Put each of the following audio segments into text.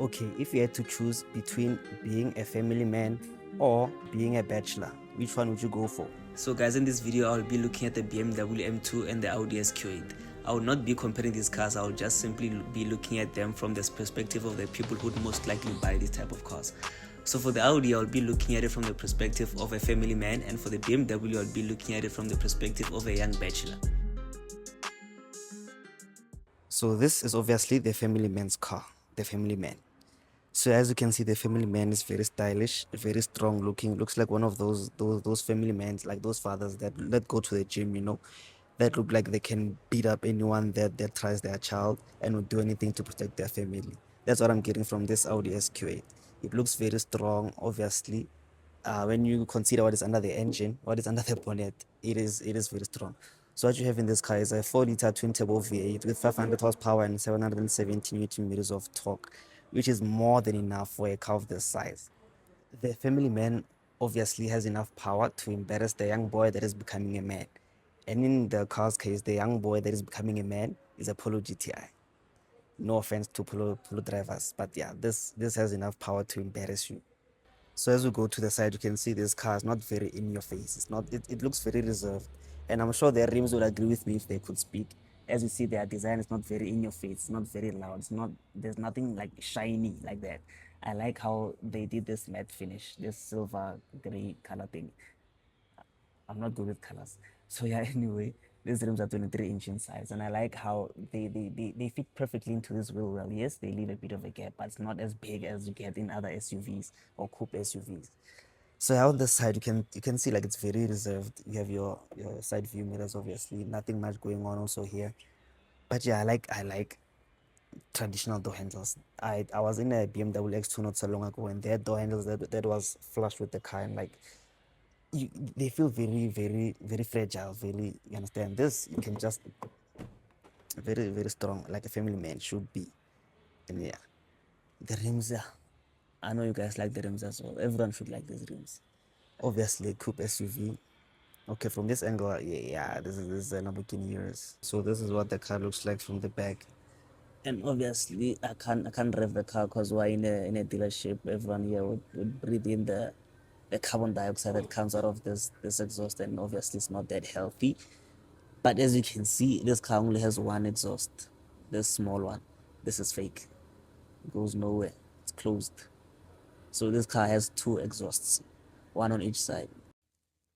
Okay, if you had to choose between being a family man or being a bachelor, which one would you go for? So guys, in this video I'll be looking at the BMW M2 and the Audi SQ8. I will not be comparing these cars, I will just simply be looking at them from the perspective of the people who would most likely buy this type of cars. So for the Audi, I'll be looking at it from the perspective of a family man, and for the BMW, I'll be looking at it from the perspective of a young bachelor. So this is obviously the family man's car, the family man. So as you can see, the family man is very stylish, very strong looking. Looks like one of those family men, like those fathers that go to the gym, that look like they can beat up anyone that tries their child and would do anything to protect their family. That's what I'm getting from this Audi SQ8. It looks very strong, obviously. When you consider what is under the engine, what is under the bonnet, it is very strong. So what you have in this car is a 4-liter twin turbo V8 with 500 horsepower and 770 Newton meters of torque, which is more than enough for a car of this size. The family man obviously has enough power to embarrass the young boy that is becoming a man. And in the car's case, the young boy that is becoming a man is a Polo GTI. No offense to Polo drivers, but yeah, this has enough power to embarrass you. So as we go to the side, you can see this car is not very in your face. It's not. It looks very reserved, and I'm sure their rims would agree with me if they could speak. As you see, their design is not very in your face. It's not very loud. It's not. There's nothing like shiny like that. I like how they did this matte finish, this silver gray color thing. I'm not good with colors. So yeah, anyway, these rims are 23-inch in size, and I like how they fit perfectly into this wheel well. Yes, they leave a bit of a gap, but it's not as big as you get in other SUVs or coupe SUVs. So on the side, you can see like it's very reserved. You have your side view mirrors, obviously, nothing much going on also here. But yeah, I like traditional door handles. I was in a BMW X2 not so long ago, and their door handles that was flush with the car, and like they feel very fragile, very, you understand. This you can just very strong, like a family man should be. And yeah, the rims, yeah, I know you guys like the rims as well. Everyone should like these rims. Obviously coupe SUV. Okay, from this angle, yeah, this is a Lamborghini Urus. So this is what the car looks like from the back. And obviously I can't rev the car because we're in a dealership. Everyone here would breathe in the carbon dioxide that comes out of this exhaust, and obviously it's not that healthy. But as you can see, this car only has one exhaust, this small one. This is fake. It goes nowhere. It's closed. So this car has two exhausts, one on each side.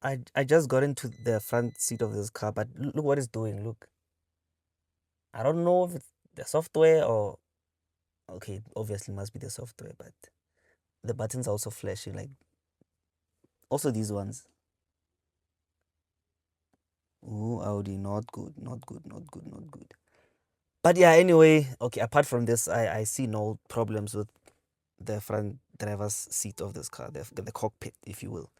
I just got into the front seat of this car, but look what it's doing. Look, I don't know if it's the software or okay, it obviously must be the software, but the buttons are also flashing. Like also these ones. Oh, Audi, not good, not good, not good, not good. But yeah, anyway, okay. Apart from this, I see no problems with the front driver's seat of this car, the cockpit, if you will.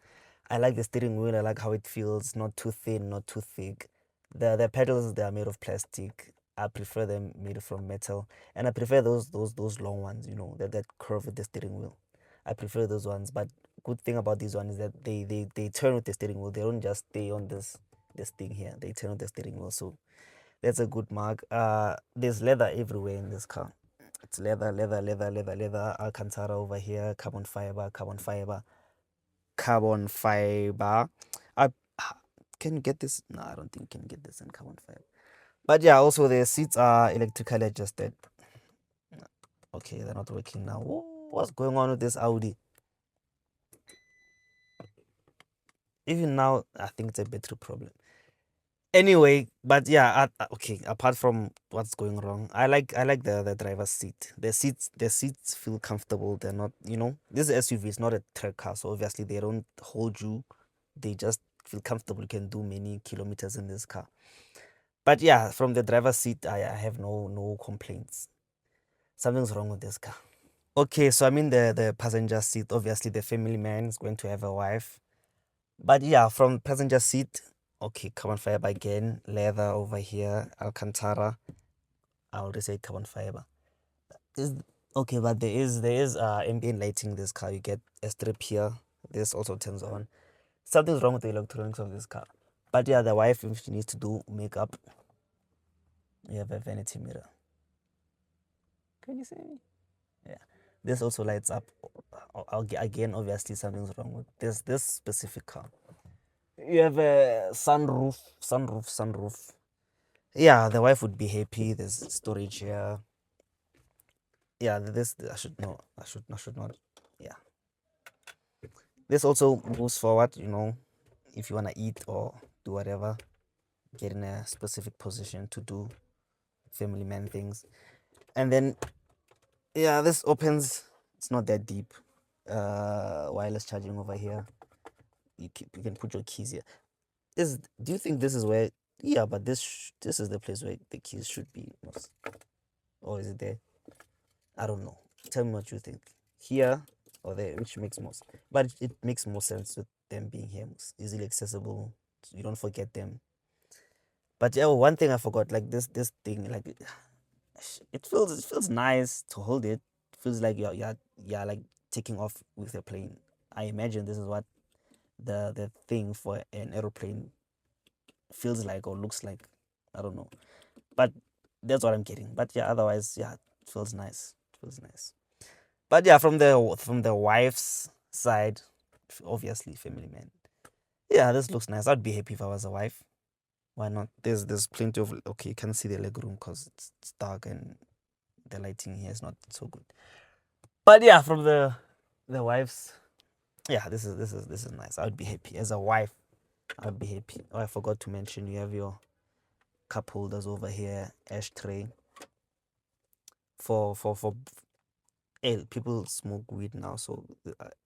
I like the steering wheel. I like how it feels, not too thin, not too thick. The pedals, they are made of plastic. I prefer them made from metal, and I prefer those long ones. That curve with the steering wheel. I prefer those ones. But good thing about these ones is that they turn with the steering wheel. They don't just stay on this thing here. They turn with the steering wheel. So that's a good mark. There's leather everywhere in this car. It's leather, leather, leather, leather, leather. Alcantara over here, carbon fiber, carbon fiber, carbon fiber. I can you get this? No, I don't think you can get this in carbon fiber. But yeah, also the seats are electrically adjusted. Okay, they're not working now. What's going on with this Audi? Even now, I think it's a battery problem. Anyway, but yeah, okay. Apart from what's going wrong, I like the driver's seat. The seats feel comfortable. They're not, this SUV is not a track car, so obviously they don't hold you. They just feel comfortable. You can do many kilometers in this car. But yeah, from the driver's seat, I have no complaints. Something's wrong with this car. Okay, so I'm in the passenger seat. Obviously, the family man is going to have a wife. But yeah, from passenger seat, okay, carbon fiber again, leather over here, Alcantara. I already say carbon fiber. Is okay, but there is ambient lighting in this car. You get a strip here. This also turns on. Something's wrong with the electronics of this car. But yeah, the wife, if she needs to do makeup, you have a vanity mirror. Can you see me? Yeah. This also lights up. Again, obviously something's wrong with this specific car. You have a sunroof. Yeah, the wife would be happy. There's storage here. Yeah, this I should know. I should not. Yeah, this also moves forward. If you wanna eat or do whatever, get in a specific position to do family man things, and then yeah, this opens. It's not that deep. Wireless charging over here. You can put your keys here. Do you think this is where? Yeah, but this is the place where the keys should be, or is it there? I don't know. Tell me what you think. Here or there, which makes more sense. But it makes more sense with them being here, easily accessible. So you don't forget them. But yeah, one thing I forgot, like this thing, like it feels nice to hold it. It feels like you're like taking off with a plane. I imagine this is what the thing for an aeroplane feels like or looks like. I don't know. But that's what I'm getting. But yeah, otherwise, yeah, it feels nice. It feels nice. But yeah, from the wife's side, obviously family man. Yeah, this looks nice. I'd be happy if I was a wife. Why not? There's plenty of okay. You can see the leg room because it's dark and the lighting here is not so good. But yeah, from the wife's, yeah, this is nice. I would be happy as a wife. I'd be happy. Oh, I forgot to mention you have your cup holders over here, ashtray for people smoke weed now, so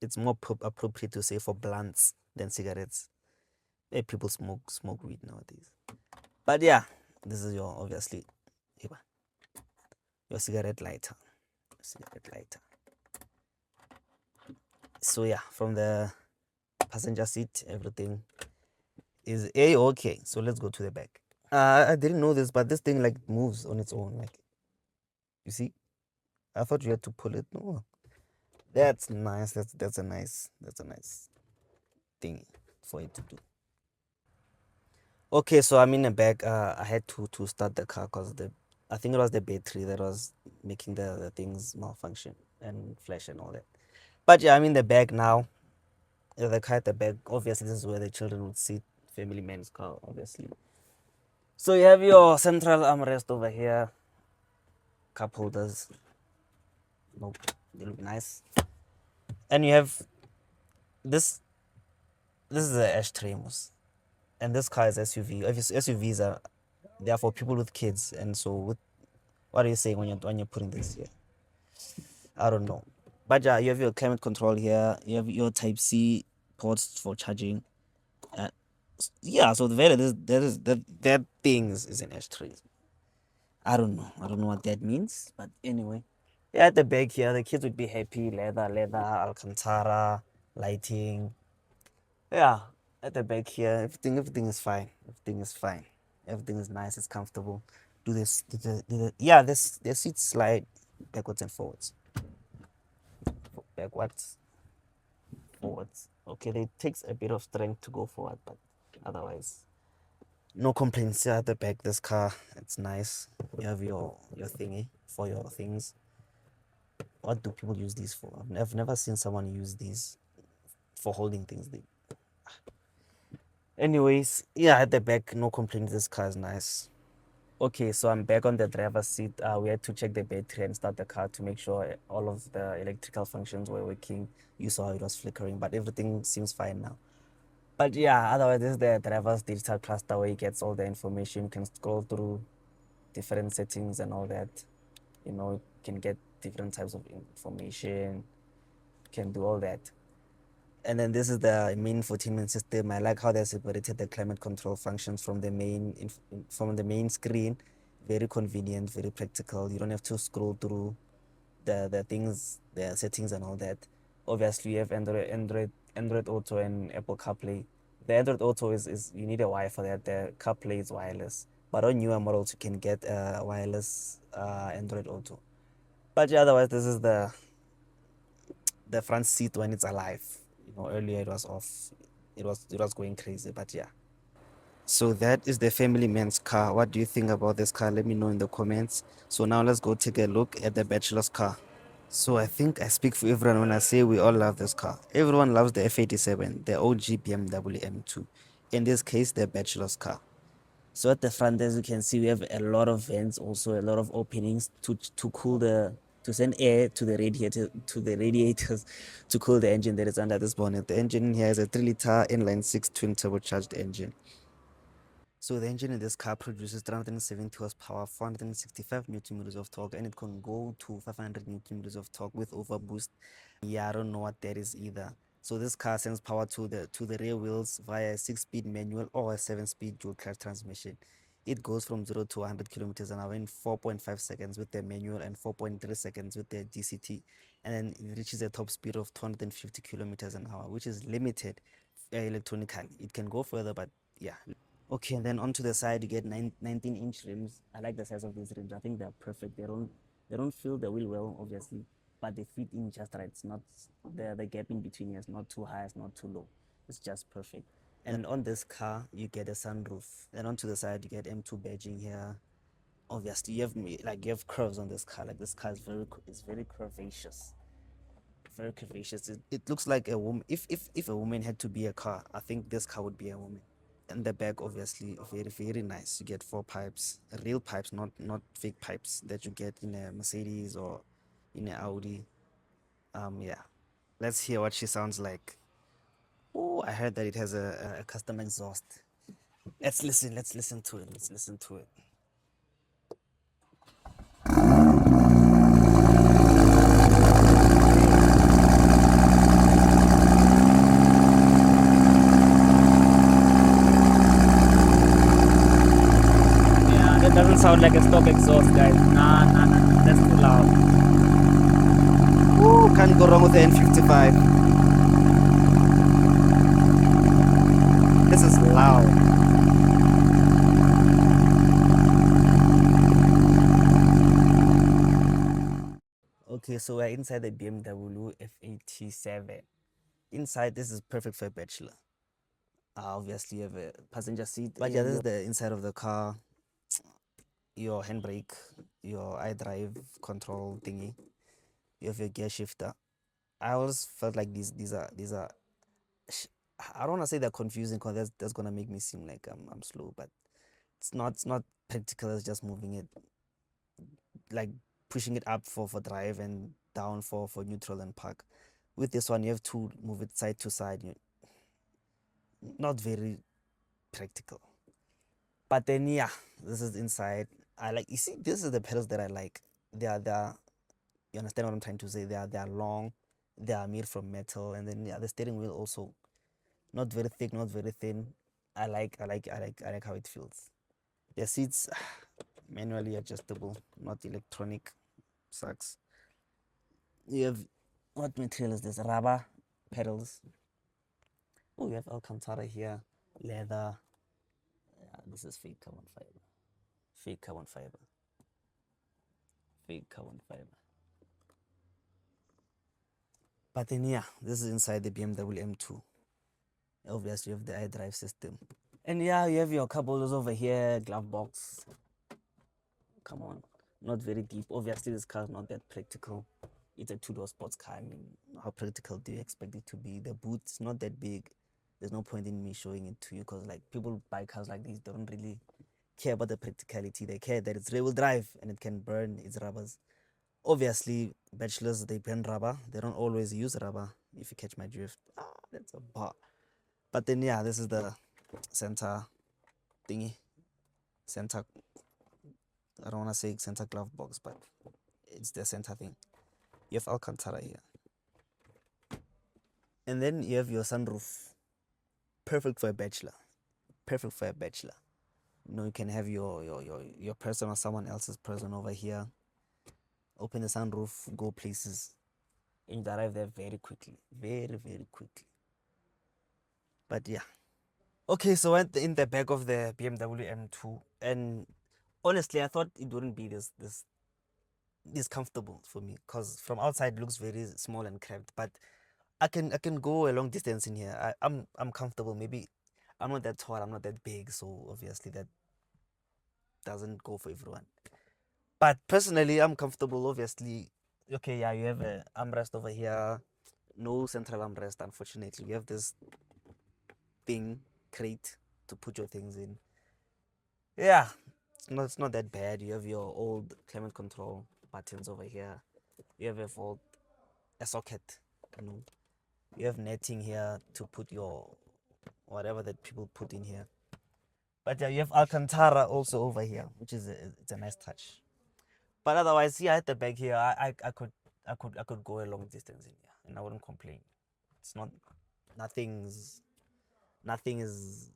it's more appropriate to say for blunts than cigarettes. People smoke weed nowadays. But yeah, this is your obviously your cigarette lighter. Cigarette lighter. So yeah, from the passenger seat, everything is okay. So let's go to the back. I didn't know this, but this thing like moves on its own. Like you see, I thought you had to pull it. No, that's nice. That's a nice thing for it to do. Okay, so I'm in the back. I had to start the car because I think it was the battery that was making the things malfunction and flash and all that. But yeah, I'm in the back now. The car at the back. Obviously, this is where the children would sit. Family man's car, obviously. So you have your central armrest over here. Cup holders. Nope, they look nice. And you have this. This is the ashtray, and this car is SUV. SUVs are they are for people with kids, and so what are you saying when you're putting this here? I don't know. But yeah, you have your climate control here. You have your Type C ports for charging. Uh, yeah, so the value that thing is an ashtray. I don't know. I don't know what that means, but anyway. Yeah, at the back here, the kids would be happy. Leather, Alcantara, lighting. Yeah, at the back here, everything is fine. Everything is fine. Everything is nice. It's comfortable. Do this. Yeah, this the seats slide backwards and forwards. Backwards, forwards. Okay, it takes a bit of strength to go forward, but otherwise, no complaints. Yeah, at the back, this car, it's nice. You have your thingy for your things. What do people use these for? I've never seen someone use these for holding things. Anyways, yeah, at the back, no complaints. This car is nice. Okay, so I'm back on the driver's seat. We had to check the battery and start the car to make sure all of the electrical functions were working. You saw it was flickering, but everything seems fine now. But yeah, otherwise, this is the driver's digital cluster where it gets all the information. You can scroll through different settings and all that. You can get different types of information. You can do all that. And then this is the main infotainment system. I like how they separated the climate control functions from the main screen. Very convenient, very practical. You don't have to scroll through the things, the settings and all that. Obviously, you have Android Auto and Apple CarPlay. The Android Auto is you need a Wi-Fi for that. The CarPlay is wireless, but on newer models you can get wireless Android Auto. But yeah, otherwise this is the front seat when it's alive. Earlier it was off. It was going crazy, but yeah. So that is the family man's car. What do you think about this car? Let me know in the comments. So now let's go take a look at the bachelor's car. So I think I speak for everyone when I say we all love this car. Everyone loves the F87, the OG BMW M2. In this case, the bachelor's car. So at the front, as you can see, we have a lot of vents, also a lot of openings to cool the to send air to the radiators to cool the engine that is under this bonnet. The engine here is a 3-liter inline six twin turbocharged engine. So the engine in this car produces 370 horsepower, 465 newton meters of torque, and it can go to 500 newton meters of torque with overboost. Yeah, I don't know what that is either. So this car sends power to the rear wheels via a 6-speed manual or a 7-speed dual clutch transmission. It goes from 0 to 100 kilometers an hour in 4.5 seconds with the manual and 4.3 seconds with the DCT, and then it reaches a top speed of 250 kilometers an hour, which is limited electronically. It can go further, but yeah. Okay, and then onto the side you get 19-inch rims. I like the size of these rims. I think they're perfect. They don't feel the wheel well, obviously, but they fit in just right. It's not the gap in between here is not too high, it's not too low. It's just perfect. And on this car you get a sunroof. And onto the side you get M2 badging here. Obviously you have curves on this car. Like this car is very curvaceous. Very curvaceous. It looks like a woman. If a woman had to be a car, I think this car would be a woman. And the back obviously very nice. You get 4 pipes, real pipes, not fake pipes that you get in a Mercedes or in an Audi. Yeah, let's hear what she sounds like. Oh, I heard that it has a custom exhaust. Let's listen to it. Let's listen to it. Yeah, that doesn't sound like a stock exhaust, guys. Nah, that's too loud. Ooh, can't go wrong with the N55. This is loud. Okay, so we're inside the BMW F87. Inside, this is perfect for a bachelor. Obviously, you have a passenger seat. But yeah, this is the inside of the car. Your handbrake, your iDrive control thingy. You have your gear shifter. I always felt like these are. I don't want to say they're confusing because that's gonna make me seem like I'm slow, but it's not practical. It's just moving it, like pushing it up for drive and down for neutral and park. With this one, you have to move it side to side. Not very practical. But then yeah, this is inside. I like, you see, this is the pedals that I like. They are you understand what I'm trying to say? They are long, they are made from metal, and then yeah, the steering wheel also not very thick, not very thin. I like how it feels. The seats manually adjustable, not electronic. Sucks. You have, what material is this? Rubber pedals. Oh, you have Alcantara here, leather. Yeah, this is fake carbon fiber. Fake carbon fiber. Fake carbon fiber. But then yeah, this is inside the BMW M2. Obviously, you have the iDrive system. And yeah, you have your cup holders over here, glove box. Come on, not very deep. Obviously, this car is not that practical. It's a two-door sports car. I mean, how practical do you expect it to be? The boot's not that big. There's no point in me showing it to you because like people buy cars like these, they don't really care about the practicality. They care that it's rear-wheel drive and it can burn its rubbers. Obviously, bachelors they burn rubber. They don't always use rubber. If you catch my drift, that's a bar. But then yeah, this is the center thingy. Center. I don't want to say center glove box, but it's the center thing. You have Alcantara here, and then you have your sunroof. Perfect for a bachelor. Perfect for a bachelor. You can have your person or someone else's person over here. Open the sunroof, go places, and you arrive there very quickly, very quickly. But yeah. Okay, so I went in the back of the BMW M2, and honestly, I thought it wouldn't be this comfortable for me because from outside it looks very small and cramped. But I can go a long distance in here. I'm comfortable. Maybe I'm not that tall. I'm not that big, so obviously that doesn't go for everyone. But personally, I'm comfortable. Obviously, Okay, yeah, you have a armrest over here. No central armrest, unfortunately. You have this thing, crate, to put your things in. Yeah, it's not that bad. You have your old climate control buttons over here. You have a socket, you know. You have netting here to put your whatever that people put in here. But yeah, you have Alcantara also over here, which is it's a nice touch. But otherwise, yeah, at the back here, I could go a long distance in here, and I wouldn't complain. It's not nothing's nothing is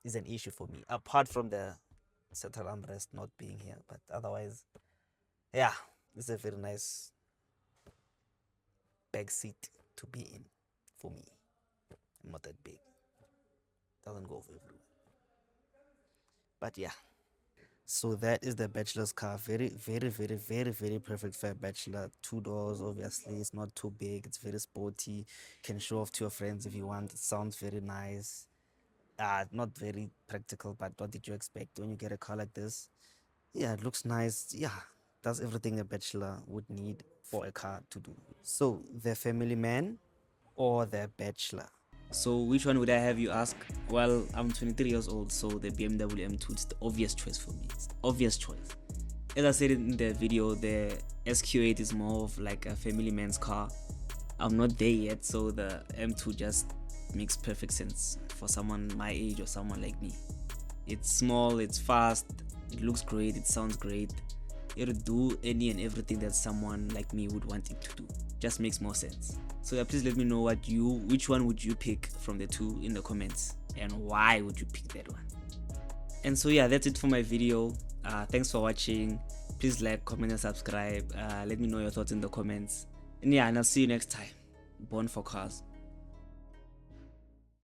an issue for me apart from the central armrest not being here. But otherwise, yeah, it's a very nice back seat to be in for me. I'm not that big, doesn't go for everyone. But yeah. So that is the bachelor's car. Very, very, very, very, very perfect for a bachelor. Two doors, obviously. It's not too big. It's very sporty. Can show off to your friends if you want. It sounds very nice. Not very practical, but what did you expect when you get a car like this? Yeah, it looks nice. Yeah, does everything a bachelor would need for a car to do. So the family man or the bachelor? So which one would I have you ask? Well, I'm 23 years old, so the BMW M2 is the obvious choice for me. It's the obvious choice. As I said in the video, the SQ8 is more of like a family man's car. I'm not there yet, so the M2 just makes perfect sense for someone my age or someone like me. It's small, it's fast, it looks great, it sounds great. It'll do any and everything that someone like me would want it to do. Just makes more sense. So yeah, please let me know which one would you pick from the two in the comments, and why would you pick that one. And so yeah, that's it for my video. Thanks for watching. Please like, comment, and subscribe. Let me know your thoughts in the comments. And yeah, and I'll see you next time. Born for cars.